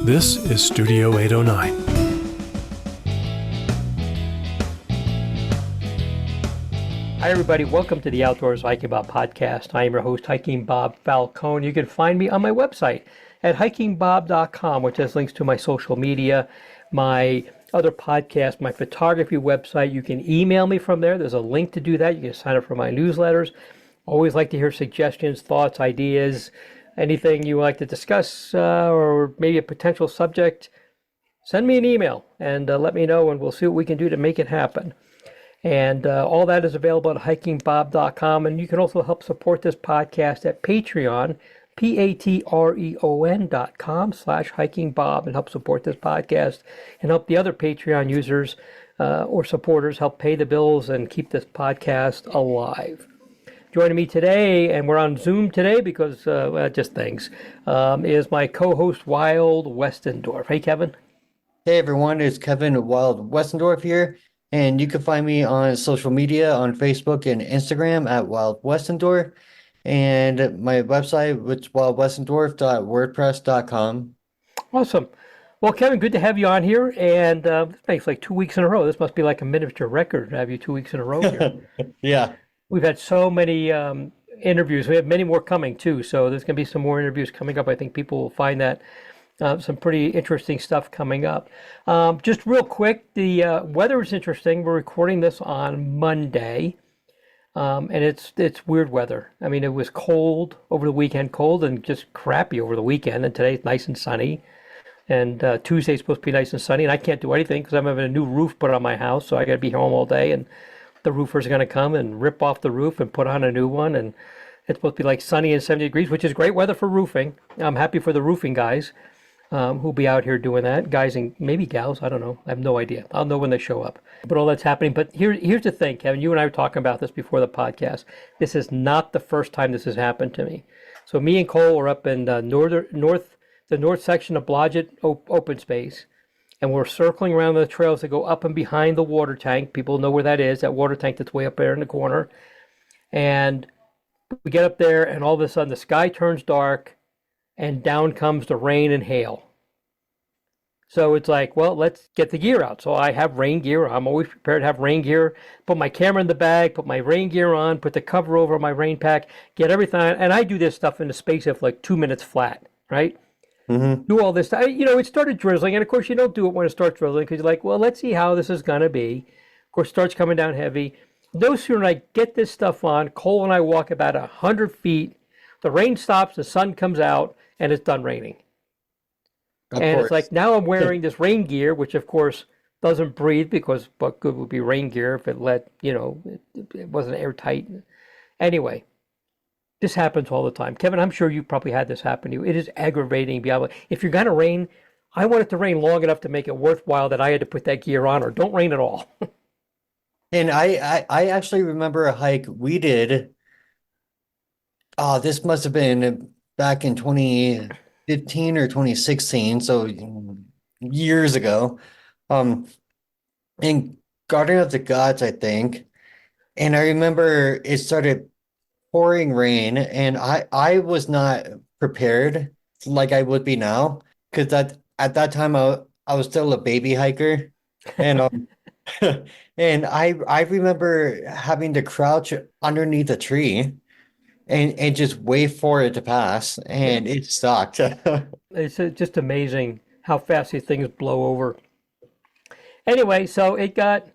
This is Studio 809. Hi, everybody. Welcome to the Outdoors Hiking Bob podcast. I am your host, Hiking Bob Falcone. You can find me on my website at hikingbob.com, which has links to my social media, my other podcast, my photography website. You can email me from there. There's a link to do that. You can sign up for my newsletters. Always like to hear suggestions, thoughts, ideas, anything you would like to discuss, or maybe a potential subject. Send me an email and let me know, and we'll see what we can do to make it happen. And all that is available at hikingbob.com. And you can also help support this podcast at Patreon, patreon.com/hikingbob, and help support this podcast and help the other Patreon users or supporters help pay the bills and keep this podcast alive. Joining me today, and we're on Zoom today because just things, is my co-host Wild Westendorf. Hey, Kevin. Hey everyone, it's Kevin Wild Westendorf here, and you can find me on social media on Facebook and Instagram at Wild Westendorf, and my website, which is wildwestendorf.wordpress.com. Awesome. Well, Kevin, good to have you on here, and this makes like 2 weeks in a row. This must be like a miniature record to have you 2 weeks in a row here. Yeah. We've had so many interviews. We have many more coming too, so there's going to be some more interviews coming up. I think people will find that some pretty interesting stuff coming up. Just real quick, the weather is interesting. We're recording this on Monday, and it's weird weather. I mean, it was cold over the weekend, cold and just crappy over the weekend, and today's nice and sunny. And Tuesday's supposed to be nice and sunny, and I can't do anything because I'm having a new roof put on my house, so I got to be home all day, and the roofers are going to come and rip off the roof and put on a new one, and it's supposed to be like sunny and 70 degrees, which is great weather for roofing. I'm happy for the roofing guys who'll be out here doing that. Guys and maybe gals, I don't know. I have no idea. I'll know when they show up. But all that's happening. But here's the thing, Kevin. You and I were talking about this before the podcast. This is not the first time this has happened to me. So me and Cole are up in the north section of Blodgett open space, and we're circling around the trails that go up and behind the water tank. People know where that is, that water tank that's way up there in the corner. And we get up there, and all of a sudden the sky turns dark, and down comes the rain and hail. So it's like, well, let's get the gear out. So I have rain gear. I'm always prepared to have rain gear. Put my camera in the bag, put my rain gear on, put the cover over my rain pack, get everything on. And I do this stuff in the space of like 2 minutes flat, right? Mm-hmm. Do all this. It started drizzling, and of course you don't do it when it starts drizzling because you're like, well, let's see how this is gonna be. Of course, it starts coming down heavy. No sooner than I get this stuff on, Cole and I walk about 100 feet. The rain stops, the sun comes out, and it's done raining. Of and course. It's like now I'm wearing this rain gear, which of course doesn't breathe because what good would be rain gear if it it wasn't airtight. Anyway. This happens all the time. Kevin, I'm sure you probably had this happen to you. It is aggravating beyond. If you're going to rain, I want it to rain long enough to make it worthwhile that I had to put that gear on, or don't rain at all. And I actually remember a hike we did. Oh, this must have been back in 2015 or 2016, so years ago. In Garden of the Gods, I think. And I remember it started pouring rain, and I was not prepared like I would be now, because at that time I was still a baby hiker, and and I remember having to crouch underneath a tree and just wait for it to pass, and it sucked. It's just amazing how fast these things blow over. Anyway, so it got,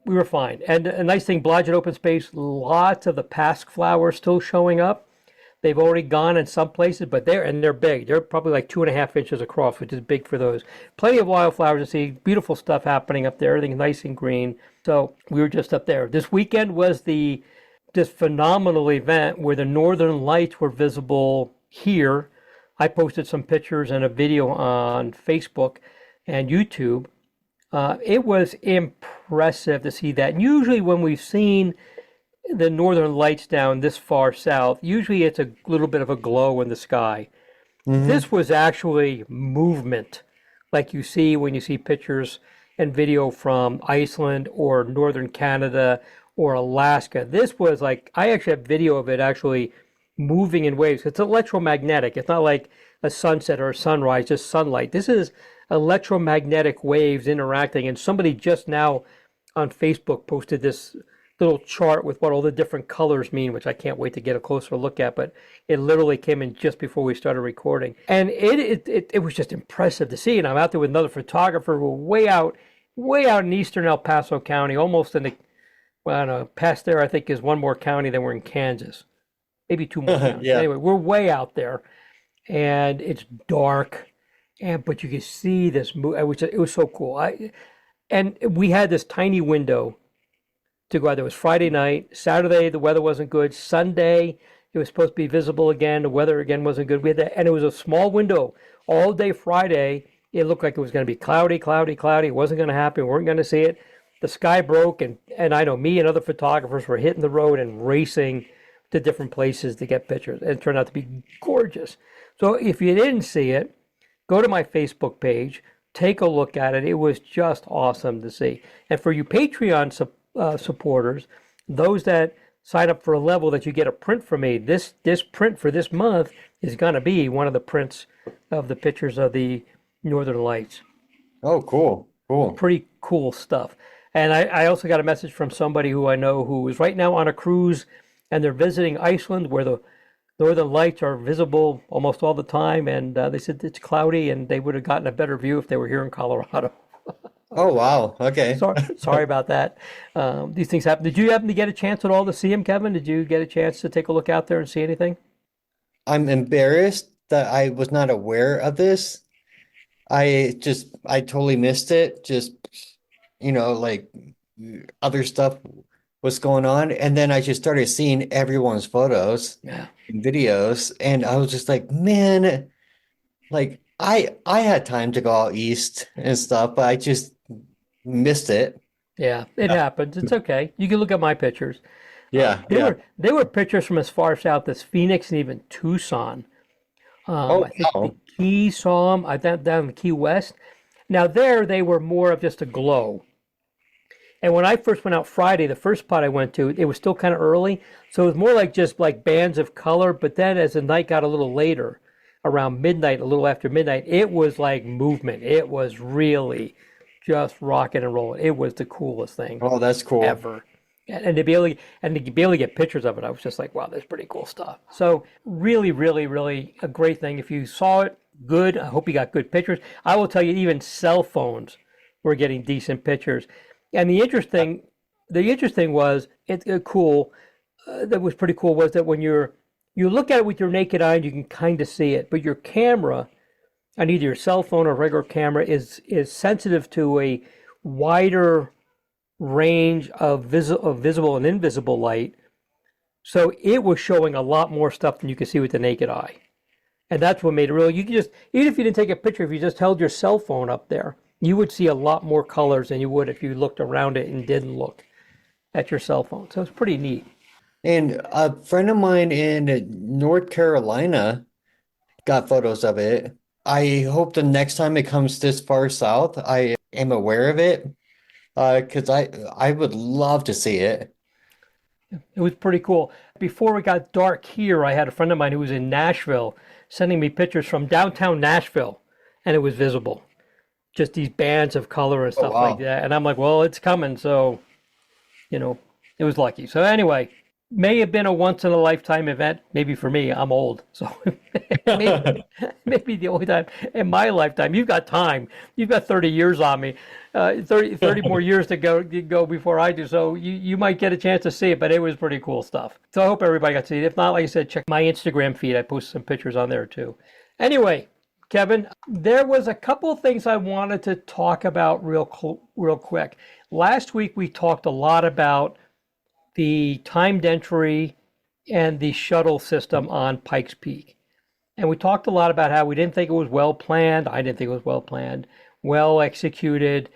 we were fine. And a nice thing, Blodgett open space, lots of the pasque flowers still showing up. They've already gone in some places, but they're big. They're probably like 2.5 inches across, which is big for those. Plenty of wildflowers to see. Beautiful stuff happening up there. Everything's nice and green. So we were just up there. This weekend was this phenomenal event where the northern lights were visible here. I posted some pictures and a video on Facebook and YouTube. It was impressive to see that. And usually when we've seen the northern lights down this far south, usually it's a little bit of a glow in the sky. Mm-hmm. This was actually movement, like you see when you see pictures and video from Iceland or northern Canada or Alaska. This was like, I actually have video of it actually moving in waves. It's electromagnetic. It's not like a sunset or a sunrise, just sunlight. This is electromagnetic waves interacting. And somebody just now on Facebook posted this little chart with what all the different colors mean, which I can't wait to get a closer look at, but it literally came in just before we started recording. And it was just impressive to see. And I'm out there with another photographer. We're way out in eastern El Paso County, almost in the, well, I don't know, past there I think is one more county than we're in Kansas. Maybe two more counties. Yeah. Anyway, we're way out there and it's dark, but you can see this move. It was so cool. And we had this tiny window to go out. There was Friday night, Saturday the weather wasn't good, Sunday it was supposed to be visible again. The weather again wasn't good. We had that, and it was a small window all day Friday. It looked like it was going to be cloudy. It wasn't going to happen. We weren't going to see it. The sky broke, and I know me and other photographers were hitting the road and racing to different places to get pictures. And it turned out to be gorgeous. So if you didn't see it, go to my Facebook page, take a look at it. It was just awesome to see. And for you Patreon supporters, those that sign up for a level that you get a print from me, this print for this month is going to be one of the prints of the pictures of the Northern Lights. Oh, cool. Pretty cool stuff. And I also got a message from somebody who I know who is right now on a cruise, and they're visiting Iceland where the Northern Lights are visible almost all the time. And they said it's cloudy and they would have gotten a better view if they were here in Colorado. Oh, wow. Okay. Sorry about that. These things happen. Did you happen to get a chance at all to see him, Kevin? Did you get a chance to take a look out there and see anything? I'm embarrassed that I was not aware of this. I totally missed it. Just, like other stuff was going on. And then I just started seeing everyone's photos and videos. And I was just like, man, like I had time to go out east and stuff, but I just missed it. Yeah, it happens. It's okay. You can look at my pictures. Yeah. They were pictures from as far south as Phoenix and even Tucson. I think the Keys saw them down in the Key West. Now there they were more of just a glow. And when I first went out Friday, the first spot I went to, it was still kind of early. So it was more like just like bands of color. But then as the night got a little later, around midnight, a little after midnight, it was like movement. It was really just rocking and rolling. It was the coolest thing. Oh, that's cool. Ever. And to be able to get pictures of it, I was just like, wow, that's pretty cool stuff. So really, really, really a great thing. If you saw it, good. I hope you got good pictures. I will tell you, even cell phones were getting decent pictures. And the interesting was cool. That was pretty cool. Was that when you look at it with your naked eye, and you can kind of see it, but your camera, on either your cell phone or regular camera, is sensitive to a wider range of visible and invisible light. So it was showing a lot more stuff than you could see with the naked eye. And that's what made it real. You could just, even if you didn't take a picture, if you just held your cell phone up there, you would see a lot more colors than you would if you looked around it and didn't look at your cell phone. So it's pretty neat. And a friend of mine in North Carolina got photos of it. I hope the next time it comes this far south, I am aware of it, because I would love to see it. It was pretty cool. Before it got dark here, I had a friend of mine who was in Nashville sending me pictures from downtown Nashville, and it was visible. Just these bands of color and stuff like that. And I'm like, well, it's coming. So, it was lucky. So anyway, may have been a once in a lifetime event. Maybe for me, I'm old. So maybe the only time in my lifetime. You've got time. You've got 30 years on me, 30 more years to go before I do. So you might get a chance to see it, but it was pretty cool stuff. So I hope everybody got to see it. If not, like I said, check my Instagram feed. I posted some pictures on there too. Anyway, Kevin, there was a couple of things I wanted to talk about real quick. Last week, we talked a lot about the timed entry and the shuttle system on Pikes Peak. And we talked a lot about how we didn't think it was well planned. I didn't think it was well planned, well executed,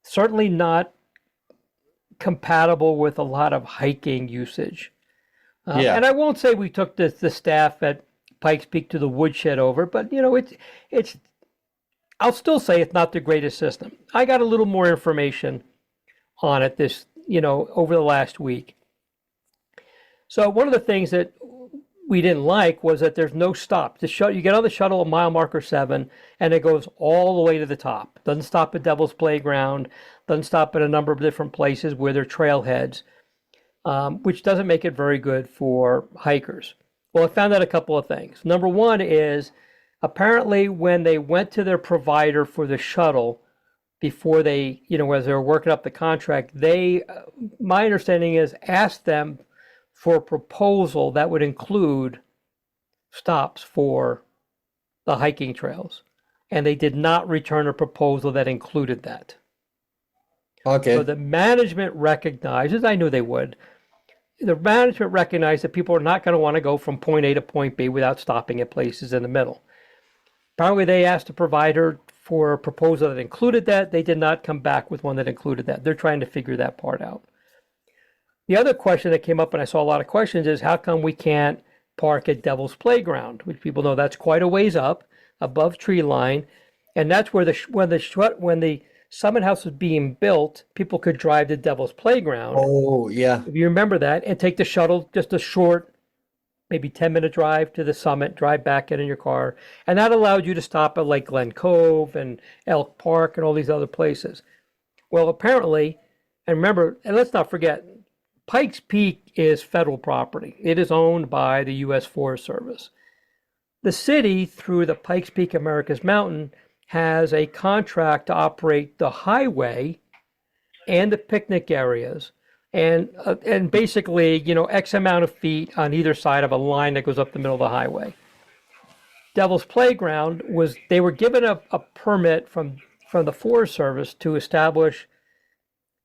certainly not compatible with a lot of hiking usage. And I won't say we took the staff at Pikes Peak to the woodshed over, but it's I'll still say it's not the greatest system. I got a little more information on it over the last week. So one of the things that we didn't like was that there's no stop. You get on the shuttle at mile marker 7, and it goes all the way to the top. Doesn't stop at Devil's Playground. Doesn't stop at a number of different places where they're trailheads, which doesn't make it very good for hikers. Well, I found out a couple of things. Number one is apparently when they went to their provider for the shuttle before they, as they were working up the contract, my understanding is, asked them for a proposal that would include stops for the hiking trails. And they did not return a proposal that included that. Okay. So the management recognizes, I knew they would, the management recognized that people are not going to want to go from point A to point B without stopping at places in the middle. Apparently they asked the provider for a proposal that included that. They did not come back with one that included that. They're trying to figure that part out. The other question that came up, and I saw a lot of questions, is how come we can't park at Devil's Playground, which people know that's quite a ways up above tree line, and that's where when the Summit House was being built, people could drive to Devil's Playground. Oh, yeah. If you remember that, and take the shuttle, just a short, maybe 10-minute drive to the summit, drive back, get in your car, and that allowed you to stop at like Glen Cove and Elk Park and all these other places. Well, apparently, and remember, and let's not forget, Pikes Peak is federal property. It is owned by the U.S. Forest Service. The city, through the Pikes Peak America's Mountain, has a contract to operate the highway and the picnic areas, and basically, X amount of feet on either side of a line that goes up the middle of the highway. Devil's Playground they were given a permit from the Forest Service to establish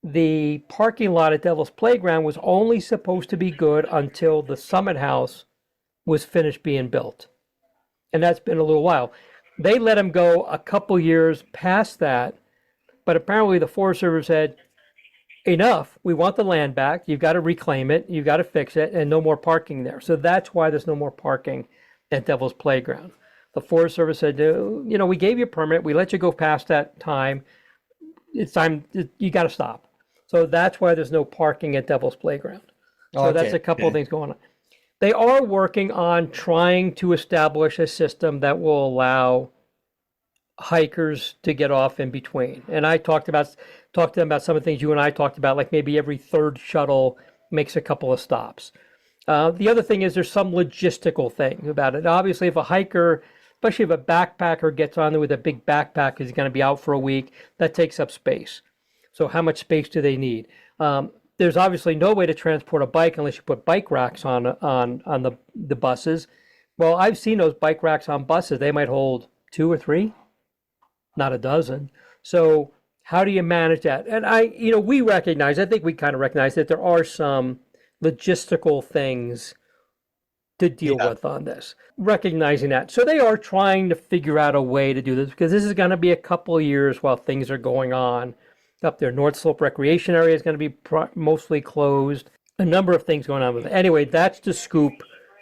the parking lot at Devil's Playground was only supposed to be good until the Summit House was finished being built. And that's been a little while. They let him go a couple years past that, but apparently the Forest Service said, enough, we want the land back, you've got to reclaim it, you've got to fix it, and no more parking there. So that's why there's no more parking at Devil's Playground. The Forest Service said, we gave you a permit, we let you go past that time, it's time, you got to stop. So that's why there's no parking at Devil's Playground. So that's a couple of things going on. They are working on trying to establish a system that will allow hikers to get off in between. And I talked to them about some of the things you and I talked about, like maybe every third shuttle makes a couple of stops. The other thing is there's some logistical thing about it. Obviously, if a hiker, especially if a backpacker gets on there with a big backpack, is going to be out for a week, that takes up space. So how much space do they need? There's obviously no way to transport a bike unless you put bike racks on the buses. Well, I've seen those bike racks on buses. They might hold 2 or 3, not a dozen. So how do you manage that? And I think we kind of recognize that there are some logistical things to deal with on this, recognizing that. So they are trying to figure out a way to do this, because this is going to be a couple of years while things are going on up there. North Slope Recreation Area is going to be mostly closed. A number of things going on with it. Anyway, that's the scoop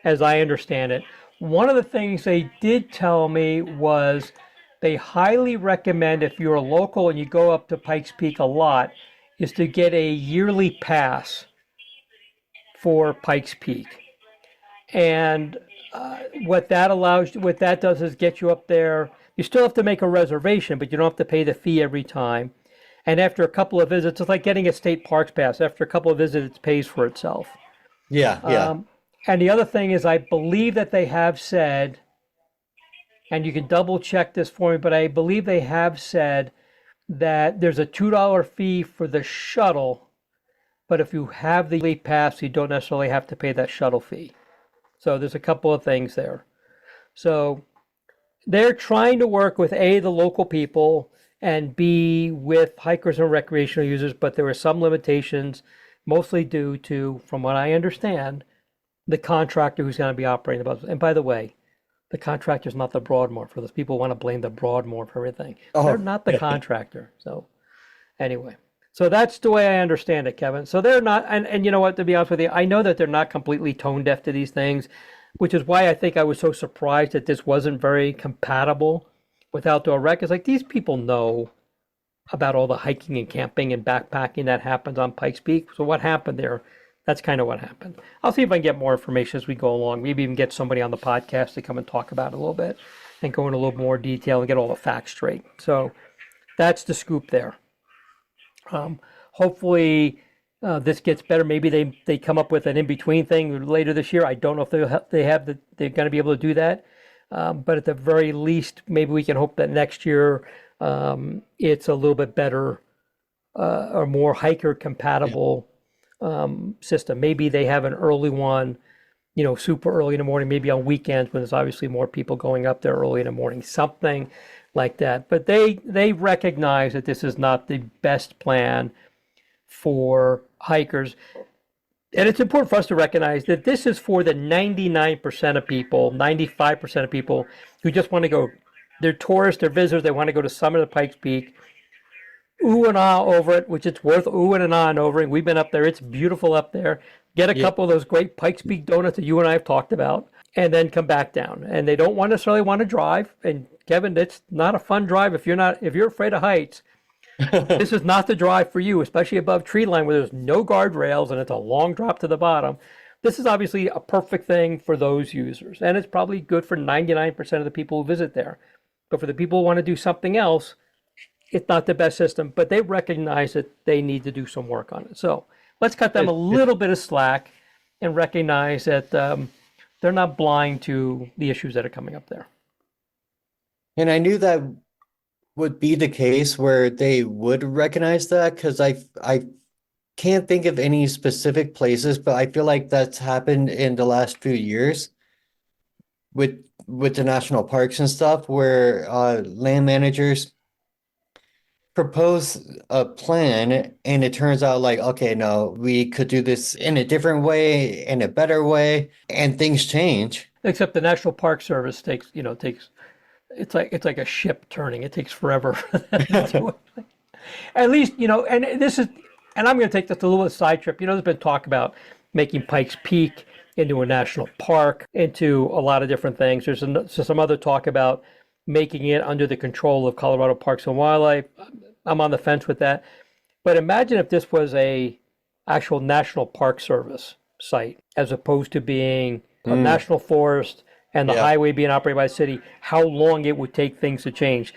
as I understand it. One of the things they did tell me was they highly recommend, if you're a local and you go up to Pikes Peak a lot, is to get a yearly pass for Pikes Peak. And what that does is get you up there. You still have to make a reservation, but you don't have to pay the fee every time. And after a couple of visits, it's like getting a state parks pass. After a couple of visits, it pays for itself. Yeah. And the other thing is, I believe that they have said, and you can double check this for me, but I believe they have said that there's a $2 fee for the shuttle, but if you have the elite pass, you don't necessarily have to pay that shuttle fee. So there's a couple of things there. So they're trying to work with A, the local people, and B, with hikers and recreational users, but there are some limitations, mostly due to, from what I understand, the contractor who's going to be operating the bus. And by the way, the contractor's not the Broadmoor. For those people who want to blame the Broadmoor for everything. They're not the contractor. So anyway, so that's the way I understand it, Kevin. So they're not, and you know what, to be honest with you, I know that they're not completely tone deaf to these things, which is why I think I was so surprised that this wasn't very compatible with outdoor rec. It's like, these people know about all the hiking and camping and backpacking that happens on Pikes Peak. So what happened there? That's kind of what happened. I'll see if I can get more information as we go along. Maybe even get somebody on the podcast to come and talk about it a little bit and go into a little more detail and get all the facts straight. So that's the scoop there. Hopefully this gets better. Maybe they come up with an in-between thing later this year. I don't know if they're going to be able to do that. But at the very least, maybe we can hope that next year it's a little bit better or more hiker compatible system. Maybe they have an early one, super early in the morning, maybe on weekends when there's obviously more people going up there early in the morning, something like that. But they recognize that this is not the best plan for hikers. And it's important for us to recognize that this is for the 99% of people, 95% of people who just want to go. They're tourists, they're visitors, they want to go to summit of Pikes Peak. Ooh and ah over it, which it's worth oohing and ahhing over it. We've been up there. It's beautiful up there. Get a couple of those great Pikes Peak donuts that you and I have talked about, and then come back down. And they don't necessarily want to drive. And Kevin, it's not a fun drive if you're afraid of heights. This is not the drive for you, especially above tree line where there's no guardrails and it's a long drop to the bottom. This is obviously a perfect thing for those users. And it's probably good for 99% of the people who visit there. But for the people who want to do something else, it's not the best system, but they recognize that they need to do some work on it. So let's cut them a little bit of slack and recognize that they're not blind to the issues that are coming up there. And I knew that would be the case where they would recognize that, because I can't think of any specific places, but I feel like that's happened in the last few years with the national parks and stuff, where land managers propose a plan and it turns out like, okay, no, we could do this in a different way, in a better way, and things change. Except the National Park Service takes it's like a ship turning. It takes forever for them to do it. At least, and I'm going to take this a little bit side trip. There's been talk about making Pikes Peak into a national park, into a lot of different things. There's some other talk about making it under the control of Colorado Parks and Wildlife. I'm on the fence with that. But imagine if this was a actual National Park Service site, as opposed to being a national forest and the highway being operated by the city, how long it would take things to change.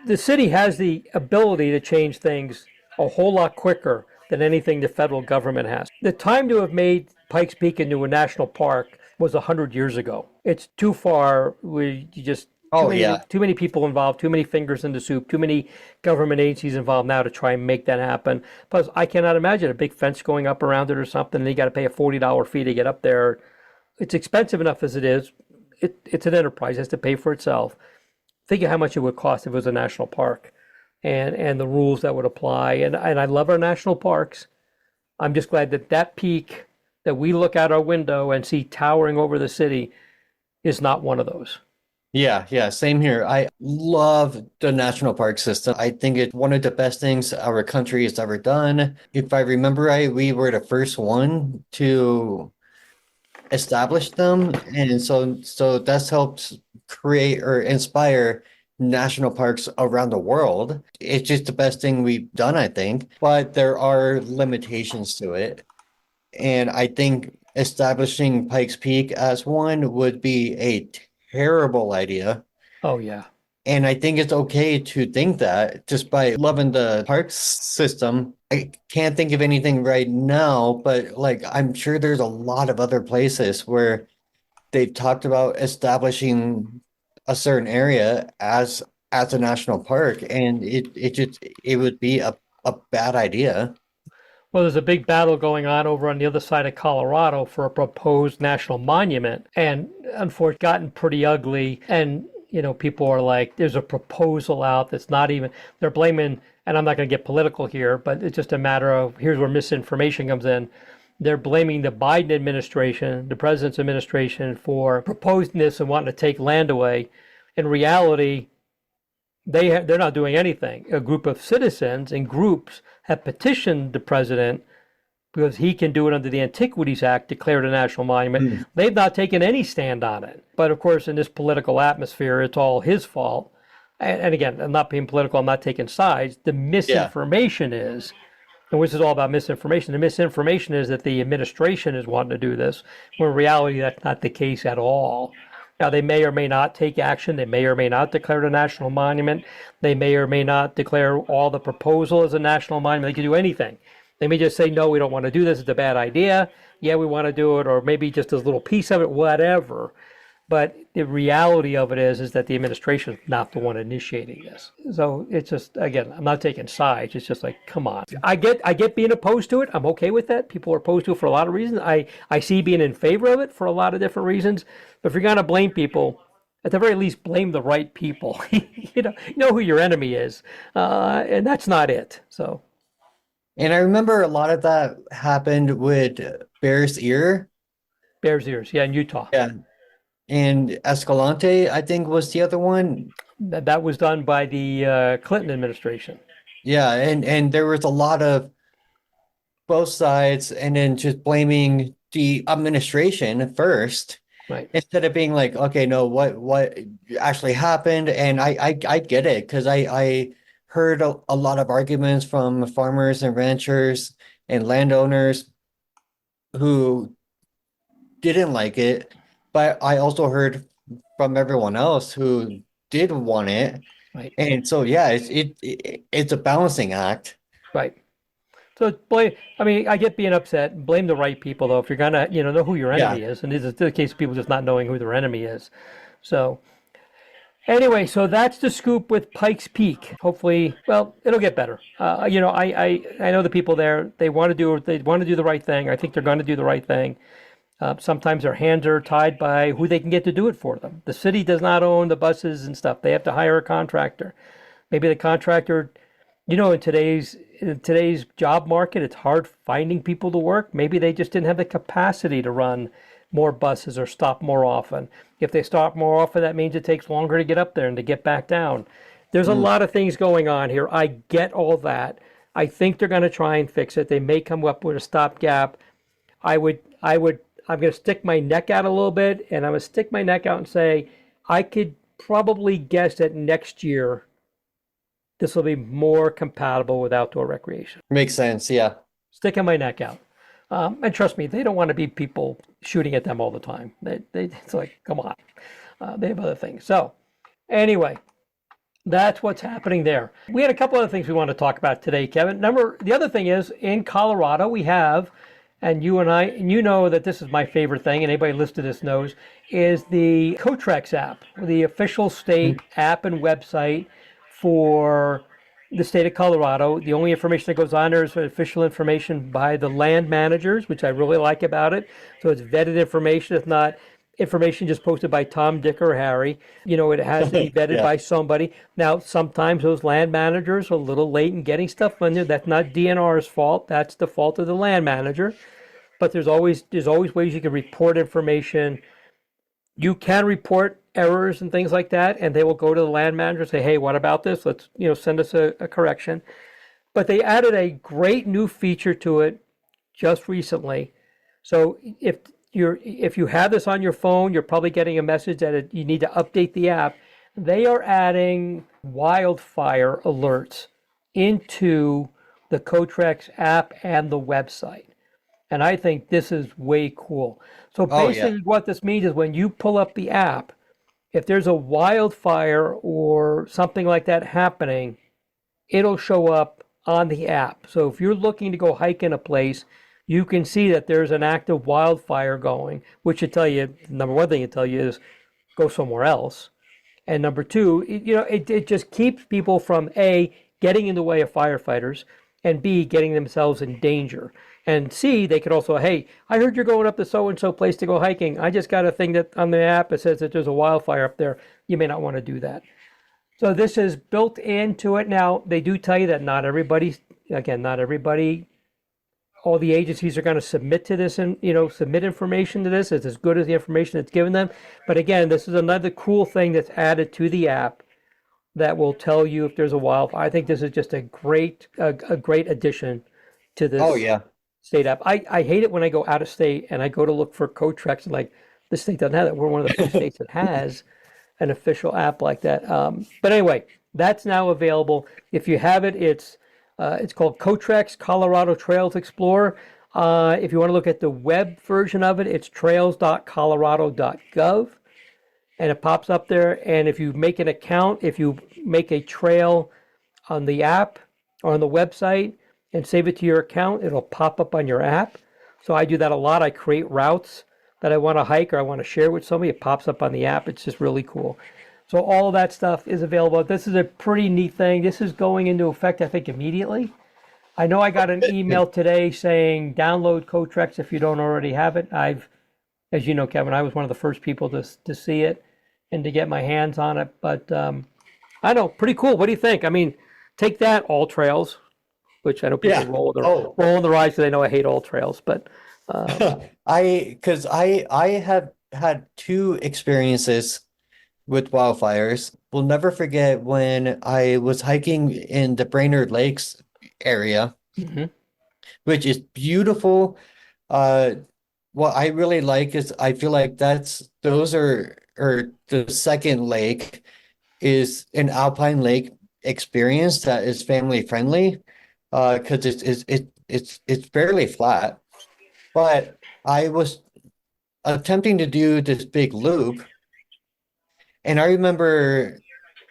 The city has the ability to change things a whole lot quicker than anything the federal government has. The time to have made Pikes Peak into a national park was 100 years ago. It's too far. Too many people involved, too many fingers in the soup, too many government agencies involved now to try and make that happen. Plus, I cannot imagine a big fence going up around it or something, and you got to pay a $40 fee to get up there. It's expensive enough as it is. It's an enterprise. It has to pay for itself. Think of how much it would cost if it was a national park and the rules that would apply. And I love our national parks. I'm just glad that peak that we look out our window and see towering over the city is not one of those. Yeah, same here. I love the national park system. I think it's one of the best things our country has ever done. If I remember right, we were the first one to establish them, and so that's helped create or inspire national parks around the world. It's just the best thing we've done, I think, but there are limitations to it. And I think establishing Pikes Peak as one would be a terrible idea. Oh, yeah. And I think it's okay to think that just by loving the parks system. I can't think of anything right now, but like I'm sure there's a lot of other places where they've talked about establishing a certain area as a national park, and it would be a bad idea. Well, there's a big battle going on over on the other side of Colorado for a proposed national monument, and unfortunately, gotten pretty ugly. And people are like, there's a proposal out that's not even. They're blaming, and I'm not going to get political here, but it's just a matter of here's where misinformation comes in. They're blaming the Biden administration, the president's administration, for proposing this and wanting to take land away. In reality, they're not doing anything. A group of citizens and groups have petitioned the president because he can do it under the Antiquities Act, declared a national monument. They've not taken any stand on it. But of course, in this political atmosphere, it's all his fault. And again, I'm not being political, I'm not taking sides. The misinformation is and which is all about misinformation. The misinformation is that the administration is wanting to do this, when in reality that's not the case at all. Now, they may or may not take action. They may or may not declare it a national monument. They may or may not declare all the proposal as a national monument. They can do anything. They may just say, no, we don't want to do this. It's a bad idea. Yeah, we want to do it, or maybe just a little piece of it, whatever. But the reality of it is that the administration is not the one initiating this. So it's just, again, I'm not taking sides. It's just like, come on. I get being opposed to it. I'm okay with that. People are opposed to it for a lot of reasons. I see being in favor of it for a lot of different reasons. But if you're going to blame people, at the very least, blame the right people. You know who your enemy is, and that's not it. So. And I remember a lot of that happened with Bears Ear. Bears Ears, yeah, in Utah. Yeah. And Escalante, I think, was the other one. That was done by the Clinton administration. Yeah, and there was a lot of both sides, and then just blaming the administration first, Right. instead of being like, okay, no, what actually happened? And I get it, because I heard a lot of arguments from farmers and ranchers and landowners who didn't like it, but I also heard from everyone else who did want it. Right. And so, yeah, it's a balancing act. Right. So blame. I mean, I get being upset. Blame the right people, though. If you're gonna, know who your enemy is, and this is the case of people just not knowing who their enemy is. So anyway, so that's the scoop with Pikes Peak. Hopefully, well, it'll get better. I know the people there. They want to do the right thing. I think they're going to do the right thing. Sometimes their hands are tied by who they can get to do it for them. The city does not own the buses and stuff. They have to hire a contractor. Maybe the contractor, in today's job market, it's hard finding people to work. Maybe they just didn't have the capacity to run more buses or stop more often. If they stop more often, that means it takes longer to get up there and to get back down. There's a lot of things going on here. I get all that. I think they're going to try and fix it. They may come up with a stopgap. I'm going to stick my neck out a little bit, and I'm going to stick my neck out and say, I could probably guess that next year this will be more compatible with outdoor recreation. Makes sense, yeah. Sticking my neck out. And trust me, they don't want to be people shooting at them all the time. It's like, come on. They have other things. So anyway, that's what's happening there. We had a couple other things we want to talk about today, Kevin. The other thing is, in Colorado, we have, and you know that this is my favorite thing, and anybody listening to this knows, is the Cotrex app, the official state app and website for the state of Colorado. The only information that goes on there is official information by the land managers, which I really like about it. So it's vetted information. It's not information just posted by Tom, Dick, or Harry. It has to be vetted by somebody. Now, sometimes those land managers are a little late in getting stuff on there. That's not DNR's fault. That's the fault of the land manager. But there's always ways you can report information. You can report errors and things like that, and they will go to the land manager and say, hey, what about this? Let's send us a correction. But they added a great new feature to it just recently. So if you have this on your phone, you're probably getting a message that you need to update the app. They are adding wildfire alerts into the Cotrex app and the website. And I think this is way cool. So basically what this means is when you pull up the app, if there's a wildfire or something like that happening, it'll show up on the app. So if you're looking to go hike in a place, you can see that there's an active wildfire going, which should tell you, number one thing it tell you is go somewhere else. And number two, it just keeps people from A, getting in the way of firefighters, and B, getting themselves in danger. And C, they could also, hey, I heard you're going up to so-and-so place to go hiking. I just got a thing that on the app that says that there's a wildfire up there. You may not want to do that. So this is built into it. Now, they do tell you that not everybody, all the agencies are going to submit to this and, submit information to this. It's as good as the information that's given them. But again, this is another cool thing that's added to the app that will tell you if there's a wildfire. I think this is just a great addition to this. Oh, yeah. State app. I hate it when I go out of state and I go to look for Cotrex and like, the state doesn't have that. We're one of the few states that has an official app like that. But anyway, that's now available. If you have it, it's It's called Cotrex Colorado Trails Explorer. If you want to look at the web version of it, it's trails.colorado.gov, and it pops up there. And if you make an account, if you make a trail on the app or on the website and save it to your account, it'll pop up on your app. So I do that a lot. I create routes that I want to hike or I want to share with somebody. It pops up on the app. It's just really cool. So all of that stuff is available. This is a pretty neat thing. This is going into effect, I think, immediately. I know I got an email today saying download Cotrex if you don't already have it. As you know, Kevin, I was one of the first people to see it and to get my hands on it. But I know, pretty cool. What do you think? I mean, take that, all trails, which I know people Yeah. roll Oh, their eyes because they know I hate all trails. But because I have had two experiences with wildfires. Will never forget when I was hiking in the Brainerd Lakes area, mhm. which is beautiful. Uh, what I really like is I feel like those are or the second lake is an alpine lake experience that is family friendly, because it's fairly flat. But I was attempting to do this big loop, and I remember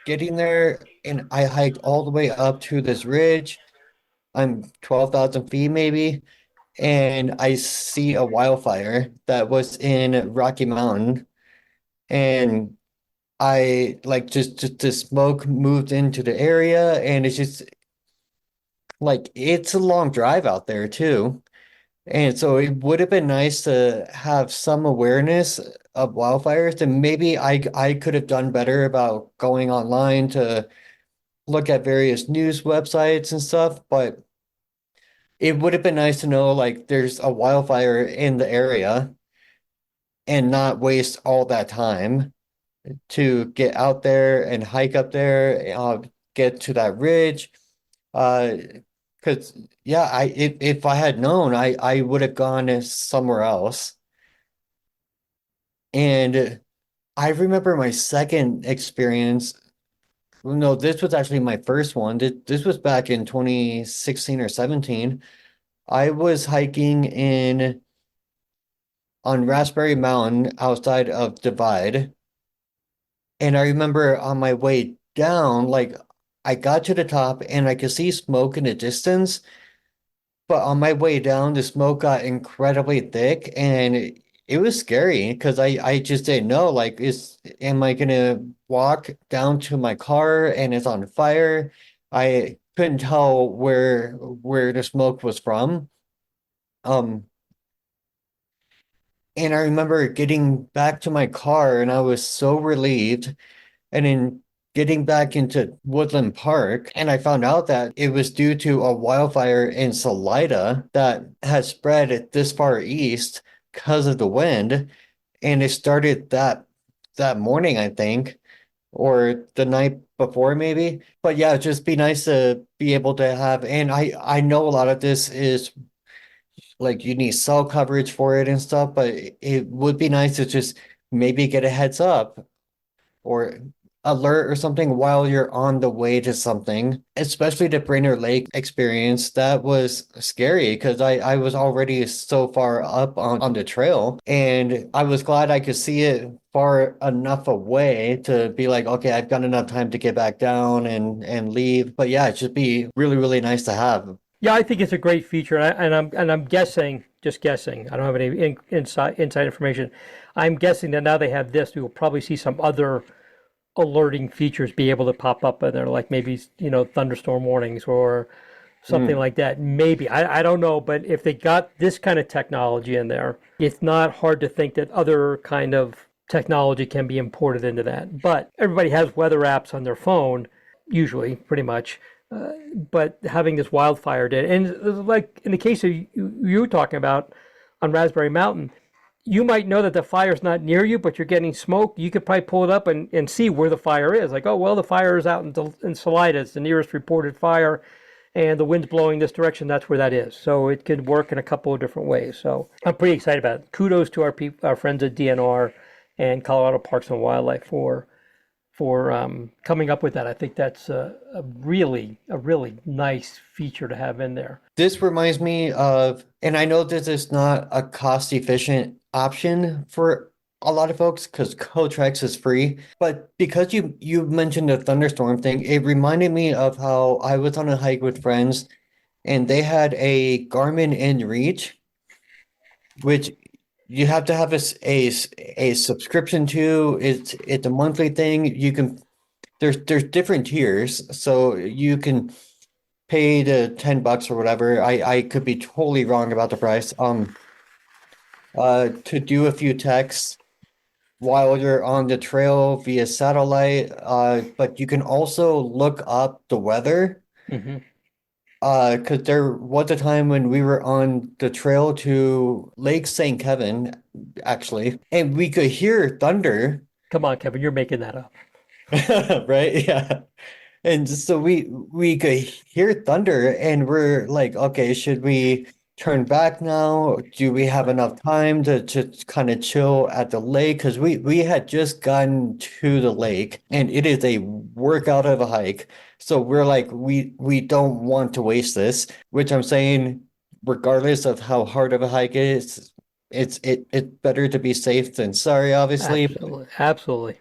getting there, and I hiked all the way up to this ridge. I'm 12,000 feet maybe, and I see a wildfire that was in Rocky Mountain, and I like just the smoke moved into the area, and it's just like it's a long drive out there too. And so it would have been nice to have some awareness of wildfires, and maybe I could have done better about going online to look at various news websites and stuff, but it would have been nice to know like there's a wildfire in the area and not waste all that time to get out there and hike up there, get to that ridge. Uh, because yeah, if I had known, I would have gone somewhere else. And I remember my second experience. Well, no, this was actually my first one. This was back in 2016 or 17. I was hiking in on Raspberry Mountain outside of Divide. And I remember on my way down, like I got to the top and I could see smoke in the distance. But on my way down, the smoke got incredibly thick, and it was scary because I just didn't know, like, am I gonna walk down to my car and it's on fire? I couldn't tell where the smoke was from. Um, and I remember getting back to my car and I was so relieved. And then getting back into Woodland Park, and I found out that it was due to a wildfire in Salida that had spread this far east because of the wind. And it started that morning, I think, or the night before maybe. But yeah, it'd just be nice to be able to have, and I know a lot of this is like you need cell coverage for it and stuff, but it would be nice to just maybe get a heads up or alert or something while you're on the way to something, especially the Brainerd Lake experience. That was scary because I was already so far up on the trail, and I was glad I could see it far enough away to be like, okay, I've got enough time to get back down and leave. But yeah, it should be really, really nice to have. Yeah, I think it's a great feature, and I'm guessing, just guessing. I don't have any inside information. I'm guessing that now they have this, we will probably see some other alerting features be able to pop up in there, like maybe thunderstorm warnings or something Mm. like that. Maybe I don't know, but if they got this kind of technology in there, it's not hard to think that other kind of technology can be imported into that. But everybody has weather apps on their phone, usually, pretty much. But having this wildfire data, and like in the case of you were talking about on Raspberry Mountain, you might know that the fire's not near you, but you're getting smoke. You could probably pull it up and see where the fire is. Like, oh, well, the fire is out in Salida. It's the nearest reported fire, and the wind's blowing this direction. That's where that is. So it could work in a couple of different ways. So I'm pretty excited about it. Kudos to our friends at DNR and Colorado Parks and Wildlife for for coming up with that. I think that's a really nice feature to have in there. This reminds me of, and I know this is not a cost efficient option for a lot of folks because Cotrex is free, but because you mentioned the thunderstorm thing, it reminded me of how I was on a hike with friends and they had a Garmin InReach, which you have to have a subscription to. It's a monthly thing. You can there's different tiers, so you can pay the $10 or whatever. I could be totally wrong about the price. To do a few texts while you're on the trail via satellite. But you can also look up the weather. Hmm. Because there was a time when we were on the trail to Lake St. Kevin, actually, and we could hear thunder, Come on, Kevin, you're making that up. right? Yeah. And so we could hear thunder and we're like, okay, should we turn back now? Do we have enough time to kind of chill at the lake? Because we had just gotten to the lake and it is a workout of a hike. So we're like, we don't want to waste this, which I'm saying, regardless of how hard of a hike it is, it's better to be safe than sorry, obviously. Absolutely, absolutely.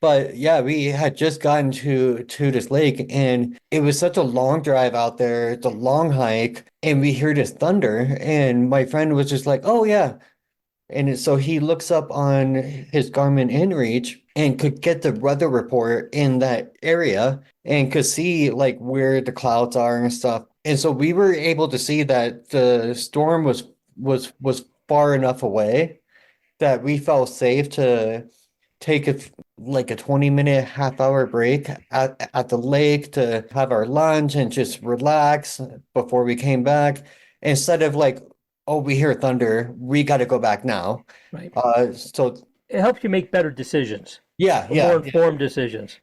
But yeah, we had just gotten to this lake and it was such a long drive out there. It's a long hike and we hear this thunder and my friend was just like, "Oh yeah." So he looks up on his Garmin InReach and could get the weather report in that area and could see like where the clouds are and stuff. And so we were able to see that the storm was far enough away that we felt safe to take like a 20-minute half-hour break at the lake to have our lunch and just relax before we came back instead of like, oh, we hear thunder, we got to go back now. Right. So It helps you make better decisions, yeah, more yeah, informed decisions.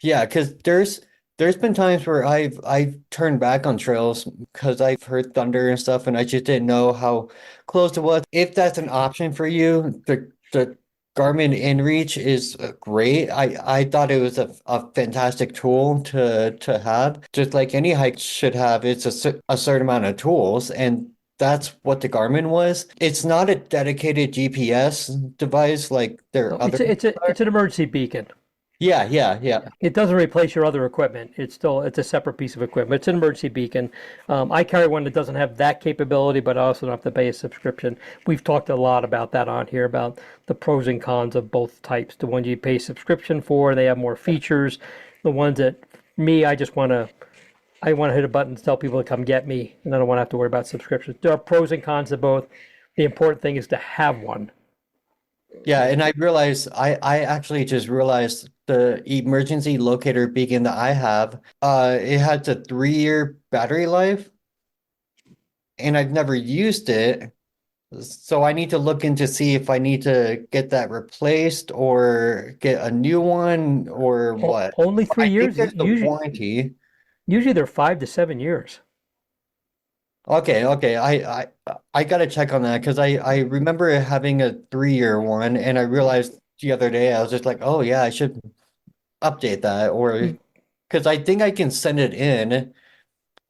yeah, because there's been times where I've turned back on trails because I've heard thunder and stuff, and I just didn't know how close it was. If that's an option for you, the Garmin InReach is great. I thought it was a fantastic tool to have, just like any hike should have. It's a certain amount of tools, and that's what the Garmin was. It's not a dedicated GPS device like there No, are other. it's an emergency beacon. Yeah, yeah, yeah. It doesn't replace your other equipment. It's a separate piece of equipment. It's an emergency beacon. I carry one that doesn't have that capability, but I also don't have to pay a subscription. We've talked a lot about that on here, about the pros and cons of both types. The ones you pay subscription for, they have more features. The ones that me, I want to hit a button to tell people to come get me, and I don't want to have to worry about subscriptions. There are pros and cons to both. The important thing is to have one. Yeah, and I actually just realized the emergency locator beacon that I have, it has a 3-year battery life, and I've never used it. So I need to look into see if I need to get that replaced or get a new one or what. Only I three think years. there's the warranty. Usually they're 5 to 7 years. Okay. I gotta check on that because I remember having a 3-year one, and I realized the other day I was just like, oh yeah, I should update that, or because I think I can send it in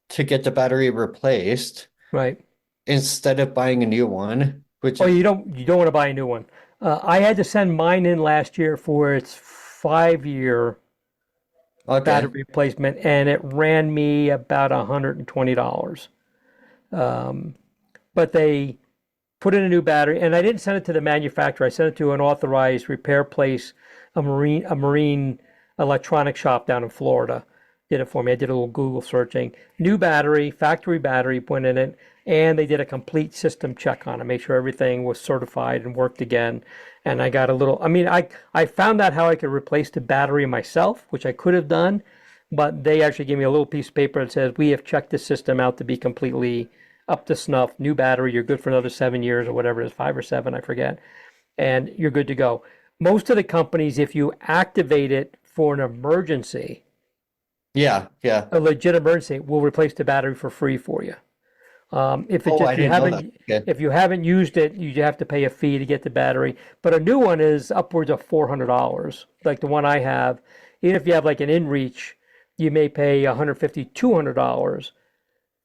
to get the battery replaced Right. instead of buying a new one, which Oh, you don't want to buy a new one. I had to send mine in last year for its 5 year okay. battery replacement, and it ran me about $120. But they put in a new battery, and I didn't send it to the manufacturer. I sent it to an authorized repair place, a marine electronic shop down in Florida. Did it for me. I did a little Google searching. New battery, factory battery put in it, and they did a complete system check on it, make sure everything was certified and worked again. And I got a little, I found out how I could replace the battery myself, which I could have done, but they actually gave me a little piece of paper that says, we have checked the system out to be completely up to snuff, new battery, you're good for another 7 years or whatever it is, 5 or 7, I forget, and you're good to go. Most of the companies, if you activate it for an emergency, Yeah. a legit emergency, will replace the battery for free for you. If it Oh, just I didn't know that. Okay. if you haven't used it, you have to pay a fee to get the battery. But a new one is upwards of $400. Like the one I have, even if you have like an InReach, you may pay $150, $200,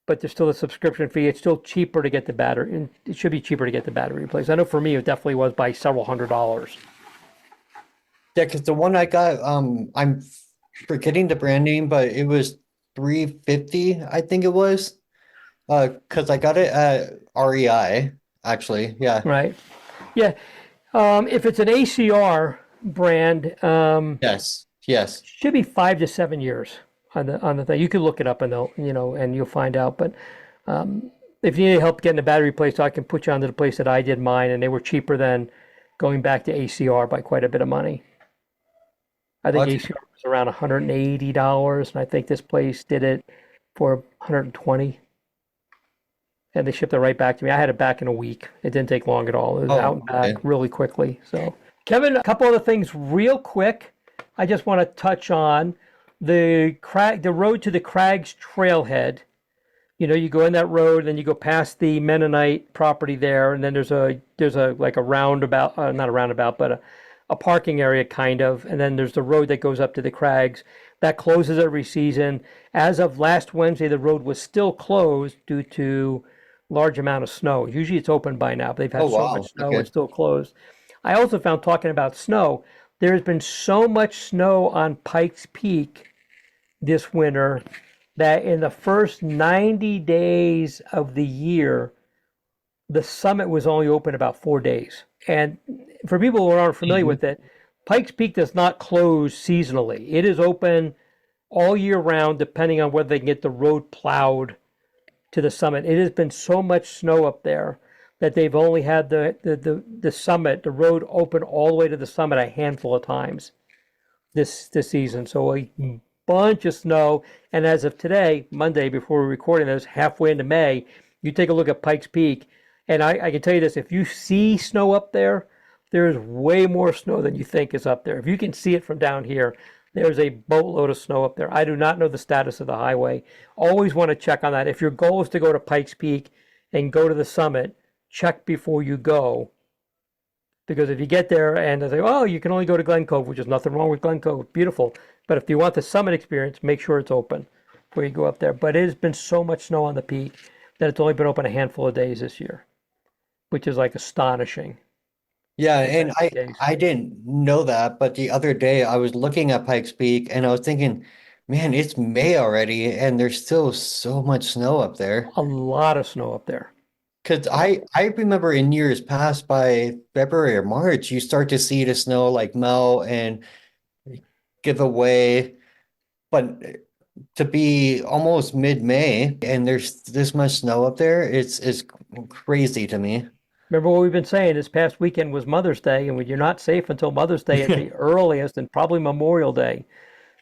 but there's still a subscription fee. It's still cheaper to get the battery. And it should be cheaper to get the battery replaced. I know for me, it definitely was by several $100s. Yeah, because the one I got, I'm forgetting the brand name, but it was 350, I think it was. Because I got it at REI, actually. Yeah. Right? Yeah. If it's an ACR brand, Yes. Yes. should be 5 to 7 years on the thing. You can look it up and and you'll find out. But if you need help getting the battery replaced, I can put you onto the place that I did mine, and they were cheaper than going back to ACR by quite a bit of money. I think Okay. ACR was around $180, and I think this place did it for 120, and they shipped it right back to me. I had it back in a week. It didn't take long at all. It was out Oh, and back okay. really quickly. So, Kevin, a couple other things real quick. I just want to touch on the road to the Crags Trailhead. You go in that road, and you go past the Mennonite property there, and then there's a like a roundabout, not a roundabout, but a parking area kind of, and then there's the road that goes up to the Crags. That closes every season. As of last Wednesday, the road was still closed due to large amount of snow. Usually it's open by now, but they've Oh, had so wow. much snow, Okay. it's still closed. I also found, talking about snow, there has been so much snow on Pikes Peak this winter that in the first 90 days of the year, the summit was only open about 4 days. And for people who aren't familiar Mhm. with it, Pikes Peak does not close seasonally. It is open all year round, depending on whether they can get the road plowed to the summit. It has been so much snow up there that they've only had the summit, the road open all the way to the summit a handful of times this season. So a bunch of snow. And as of today, Monday, before we're recording this, halfway into May, you take a look at Pikes Peak, and I can tell you this: if you see snow up there, there's way more snow than you think is up there. If you can see it from down here, there's a boatload of snow up there. I do not know the status of the highway. Always want to check on that. If your goal is to go to Pikes Peak and go to the summit, check before you go. Because if you get there and they say, oh, you can only go to Glen Cove, which is nothing wrong with Glen Cove, beautiful. But if you want the summit experience, make sure it's open before you go up there. But it has been so much snow on the peak that it's only been open a handful of days this year, which is like astonishing Yeah, that and that's the case. I didn't know that, but the other day I was looking at Pikes Peak and I was thinking, man, it's May already and there's still so much snow up there. A lot of snow up there. Because A lot. I remember in years past by February or March, you start to see the snow like melt and give away. But to be almost mid-May and there's this much snow up there, it's crazy to me. Remember what we've been saying, this past weekend was Mother's Day, and you're not safe until Mother's Day at the earliest, and probably Memorial Day.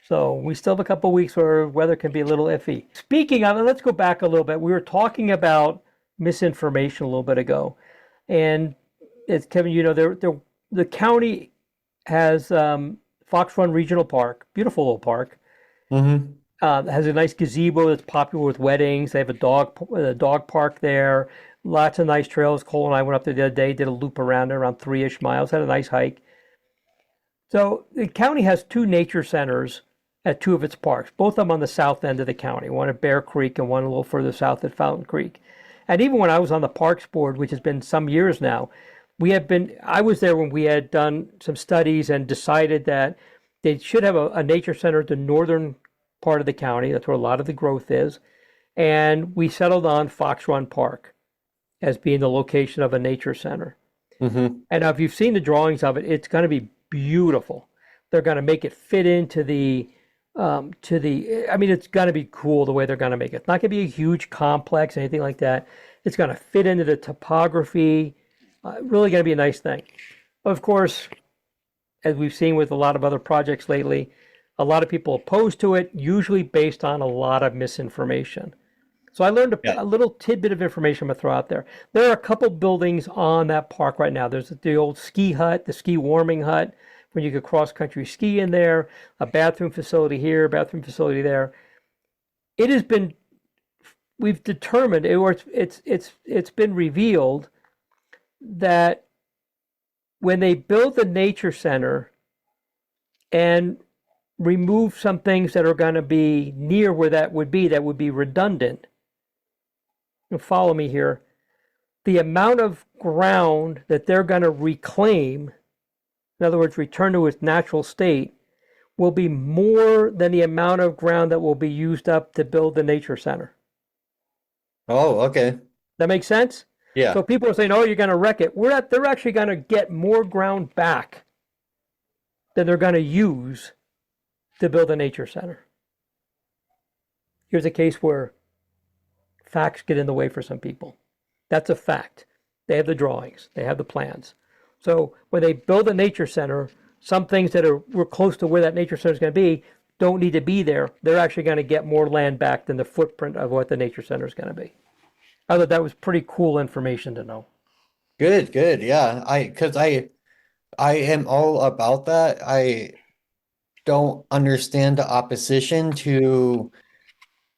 So we still have a couple of weeks where weather can be a little iffy. Speaking of it, let's go back a little bit. We were talking about misinformation a little bit ago, and it's Kevin. The county has Fox Run Regional Park, beautiful little park. Hmm. Has a nice gazebo that's popular with weddings. They have a dog park there. Lots of nice trails. Cole and I went up there the other day, did a loop around there, around 3-ish miles. Had a nice hike. So the county has two nature centers at two of its parks, both of them on the south end of the county, one at Bear Creek and one a little further south at Fountain Creek. And even when I was on the Parks Board, which has been some years now, I was there when we had done some studies and decided that they should have a nature center at the northern part of the county. That's where a lot of the growth is. And we settled on Fox Run Park as being the location of a nature center. Hmm. And now, if you've seen the drawings of it, it's going to be beautiful. They're going to make it fit into I mean, it's going to be cool the way they're going to make it. It's not going to be a huge complex, anything like that. It's going to fit into the topography. Really going to be a nice thing. Of course, as we've seen with a lot of other projects lately, a lot of people opposed to it, usually based on a lot of misinformation. So I learned Yeah. a little tidbit of information I'm going to throw out there. There are a couple buildings on that park right now. There's the old ski hut, the ski warming hut, where you could cross country ski in there, a bathroom facility here, bathroom facility there. It has been we've determined, or it's been revealed that when they build the nature center and remove some things that are going to be near where that would be redundant. Follow me here. The amount of ground that they're going to reclaim, in other words, return to its natural state, will be more than the amount of ground that will be used up to build the nature center. Oh, okay. That makes sense? Yeah. So people are saying, "Oh, you're going to wreck it." They're actually going to get more ground back than they're going to use to build a nature center. Here's a case where facts get in the way for some people. That's a fact. They have the drawings, they have the plans. So when they build a nature center, some things that were close to where that nature center is going to be don't need to be there. They're actually going to get more land back than the footprint of what the nature center is going to be. I thought that was pretty cool information to know. Good, good. Yeah. Because I am all about that. I don't understand the opposition to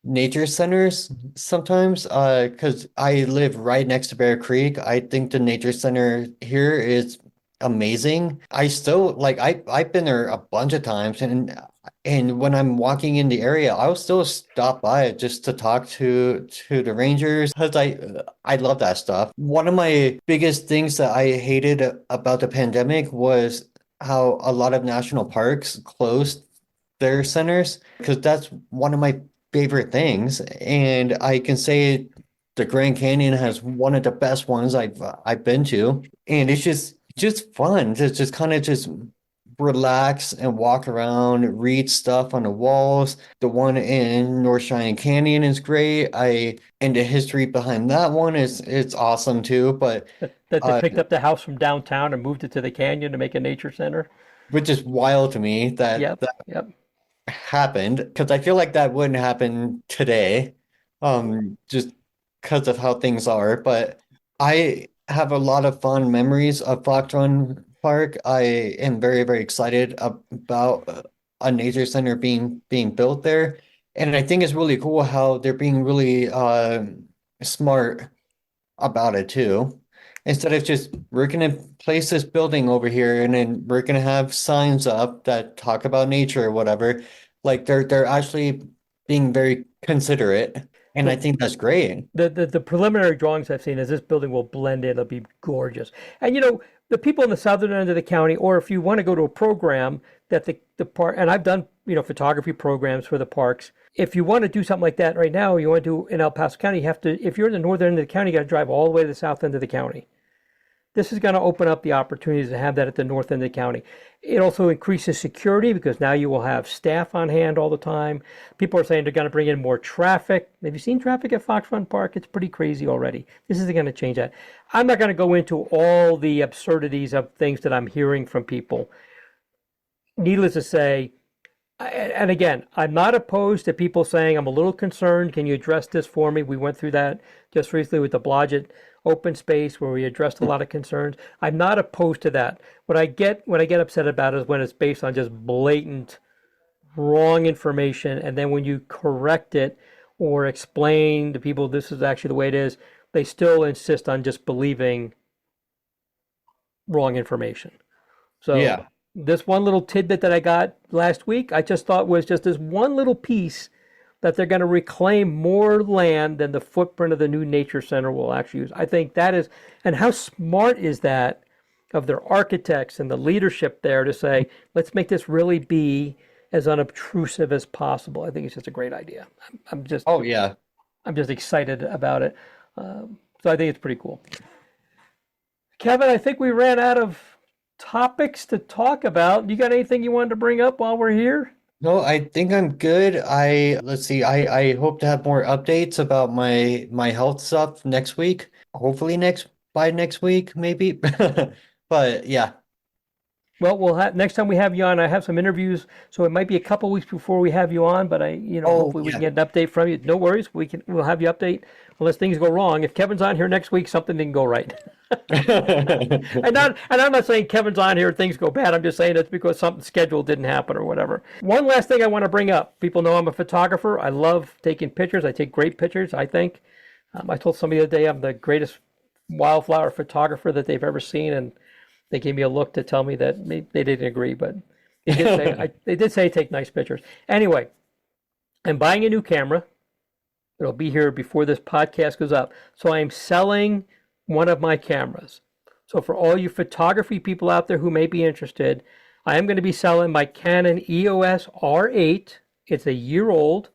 nature centers sometimes, because I live right next to Bear Creek. I think the nature center here is amazing. I still like I've been there a bunch of times, and when I'm walking in the area, I'll still stop by just to talk to the rangers because I love that stuff. One of my biggest things that I hated about the pandemic was how a lot of national parks closed their centers because that's one of my favorite things. And I can say the Grand Canyon has one of the best ones I've been to. And it's just fun to just kind of just relax and walk around, read stuff on the walls. The one in North Cheyenne Canyon is great. And the history behind that one is it's awesome too. But That they uh picked up the house from downtown and moved it to the canyon to make a nature center. which is wild to me that Yep, yep. happened because I feel like that wouldn't happen today, just because of how things are. But I have a lot of fond memories of Fox Run Park. I am very, very excited about a nature center being built there, and I think it's really cool how they're being really smart about it too. Instead of just we're gonna place this building over here and then we're gonna have signs up that talk about nature or whatever. Like they're actually being very considerate, and I The, think that's great. the preliminary drawings I've seen is this building will blend in. It'll be gorgeous. And the people in the southern end of the county, or if you want to go to a program that the park, and I've done, photography programs for the parks. If you want to do something like that right now, you want to do in El Paso County, you have to, if you're in the northern end of the county, you got to drive all the way to the south end of the county. This is going to open up the opportunities to have that at the north end of the county. It also increases security because now you will have staff on hand all the time. People are saying they're going to bring in more traffic. Have you seen traffic at Fox Run Park? It's pretty crazy already. This is going to change that. I'm not going to go into all the absurdities of things that I'm hearing from people. Needless to say, and again, I'm not opposed to people saying, I'm a little concerned. Can you address this for me? We went through that just recently with the Blodgett open space where we addressed a lot of concerns. I'm not opposed to that. What I get upset about is when it's based on just blatant wrong information, and then when you correct it or explain to people this is actually the way it is, they still insist on just believing wrong information. So Yeah. this one little tidbit that I got last week, I just thought was just this one little piece that they're going to reclaim more land than the footprint of the new nature center will actually use. I think that is, and how smart is that of their architects and the leadership there to say, let's make this really be as unobtrusive as possible. I think it's just a great idea. I'm just, Oh yeah. I'm just excited about it. So I think it's pretty cool. Kevin, I think we ran out of topics to talk about. You got anything you wanted to bring up while we're here? No, I think I'm good. Let's see. I hope to have more updates about my health stuff next week. Hopefully by next week, maybe. But yeah. Well, we'll have next time we have you on. I have some interviews, so it might be a couple weeks before we have you on. But Oh, hopefully we can yeah. get an update from you. No worries, we'll have you update unless things go wrong. If Kevin's on here next week, something didn't go right. And I'm not saying Kevin's on here, things go bad. I'm just saying it's because something scheduled didn't happen or whatever. One last thing I want to bring up. People know I'm a photographer. I love taking pictures. I take great pictures, I think. I told somebody the other day I'm the greatest wildflower photographer that they've ever seen, and they gave me a look to tell me that they didn't agree, but they did say I take nice pictures. Anyway, I'm buying a new camera. It'll be here before this podcast goes up. So I'm selling one of my cameras. So for all you photography people out there who may be interested, I am going to be selling my Canon EOS R8. It's a year old.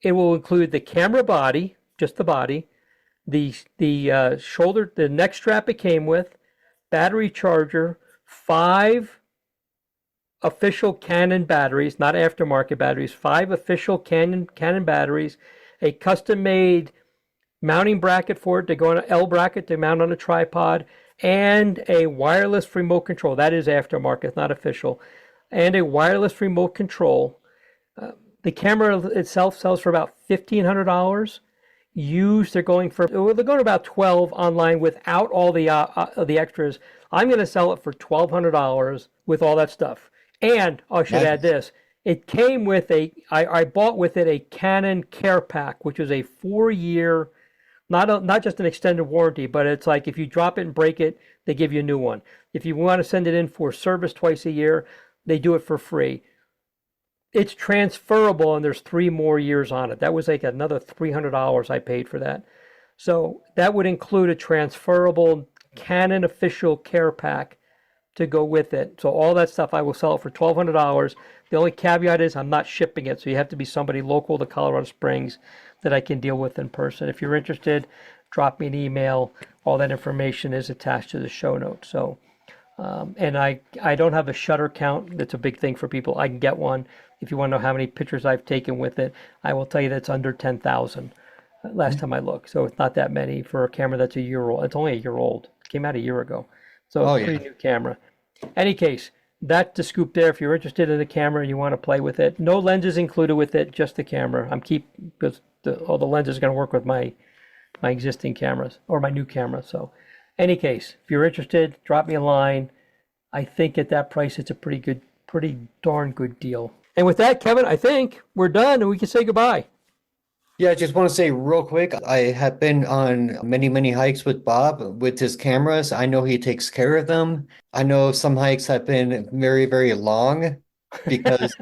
It will include the camera body, just the body, the shoulder, the neck strap it came with, battery charger, 5 official Canon batteries, not aftermarket batteries, 5 official Canon batteries, a custom-made mounting bracket for it to go on an L bracket to mount on a tripod, and a wireless remote control. That is aftermarket, not official. And a wireless remote control. The camera itself sells for about $1,500. Used, they're going about 12 online without all the extras. I'm going to sell it for $1,200 with all that stuff. And I should add this. It came with I bought with it a Canon Care Pack, which is a 4-year, not just an extended warranty, but it's like if you drop it and break it, they give you a new one. If you want to send it in for service twice a year, they do it for free. It's transferable, and there's 3 more years on it. That was like another $300 I paid for that. So that would include a transferable Canon official care pack to go with it. So all that stuff, I will sell it for $1,200. The only caveat is I'm not shipping it, so you have to be somebody local to Colorado Springs that I can deal with in person. If you're interested, drop me an email. All that information is attached to the show notes. So, and I don't have a shutter count. That's a big thing for people. I can get one. If you want to know how many pictures I've taken with it, I will tell you that's under 10,000 last time I looked. So it's not that many for a camera that's a year old. It's only a year old. It came out a year ago. So it's a pretty new camera. Any case, that's the scoop there. If you're interested in the camera and you want to play with it, no lenses included with it, just the camera. Because all the lenses are going to work with my existing cameras or my new camera. So any case, if you're interested, drop me a line. I think at that price, it's a pretty darn good deal. And with that, Kevin, I think we're done and we can say goodbye. Yeah, I just want to say real quick, I have been on many, many hikes with Bob with his cameras. I know he takes care of them. I know some hikes have been very, very long because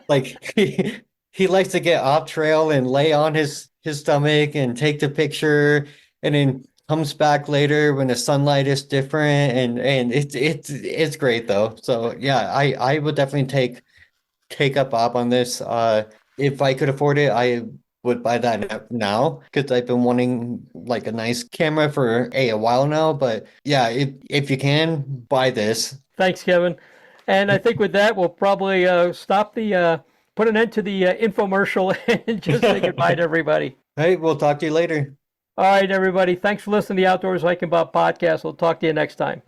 like he likes to get off trail and lay on his stomach and take the picture and then comes back later when the sunlight is different and it's great though. So yeah, I would definitely take up Bob on this. If I could afford it, I would buy that now because I've been wanting like a nice camera for a while now. But yeah, if you can buy this. Thanks, Kevin. And I think with that, we'll probably put an end to the infomercial and just say goodbye to everybody. Hey, we'll talk to you later. All right, everybody. Thanks for listening to the Outdoors Hiking Bob podcast. We'll talk to you next time.